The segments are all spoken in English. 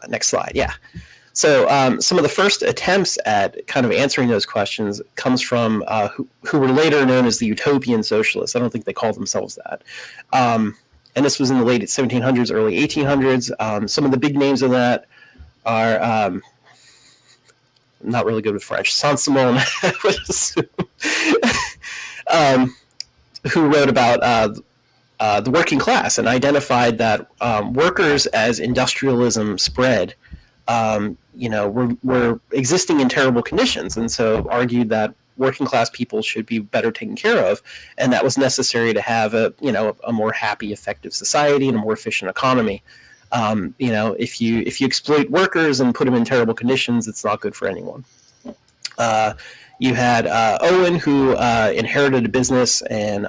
Next slide, yeah. So some of the first attempts at kind of answering those questions comes from who were later known as the Utopian Socialists. I don't think they called themselves that. And this was in the late 1700s, early 1800s. Some of the big names of that are, not really good with French, Saint-Simon, I would assume, who wrote about the working class and identified that workers, as industrialism spread, were existing in terrible conditions, and so argued that working class people should be better taken care of, and that was necessary to have a more happy, effective society and a more efficient economy. If you exploit workers and put them in terrible conditions, it's not good for anyone. You had Owen, who inherited a business and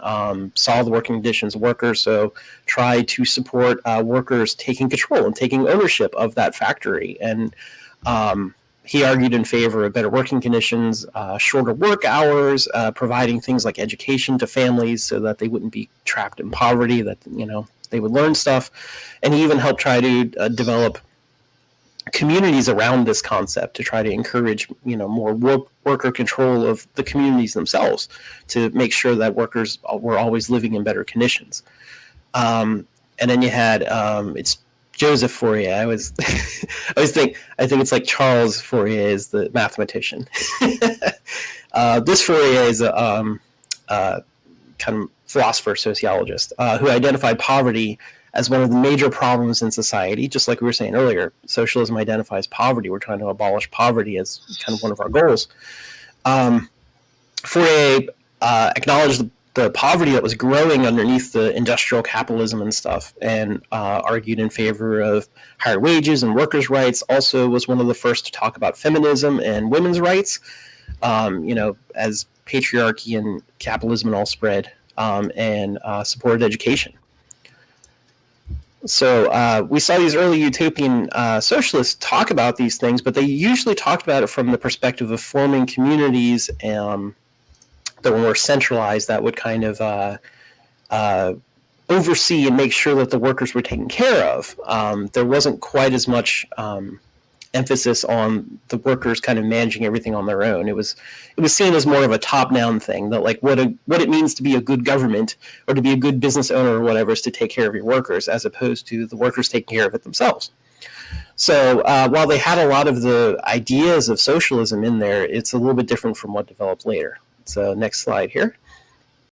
saw the working conditions of workers, so tried to support workers taking control and taking ownership of that factory. And he argued in favor of better working conditions, shorter work hours, providing things like education to families so that they wouldn't be trapped in poverty, that they would learn stuff. And he even helped try to develop communities around this concept to try to encourage more worker control of the communities themselves, to make sure that workers were always living in better conditions. And then you had it's Joseph Fourier. I always think it's like Charles Fourier is the mathematician. This Fourier is a kind of philosopher, sociologist, who identified poverty as one of the major problems in society. Just like we were saying earlier, socialism identifies poverty. We're trying to abolish poverty as kind of one of our goals. Fourier acknowledged the poverty that was growing underneath the industrial capitalism and stuff, and argued in favor of higher wages and workers' rights. Also was one of the first to talk about feminism and women's rights, as patriarchy and capitalism and all spread, and supported education. So we saw these early utopian socialists talk about these things, but they usually talked about it from the perspective of forming communities that were more centralized, that would kind of oversee and make sure that the workers were taken care of. There wasn't quite as much emphasis on the workers kind of managing everything on their own. It was seen as more of a top-down thing, that like what it means to be a good government or to be a good business owner or whatever is to take care of your workers, as opposed to the workers taking care of it themselves. So while they had a lot of the ideas of socialism in there, it's a little bit different from what developed later. So next slide here.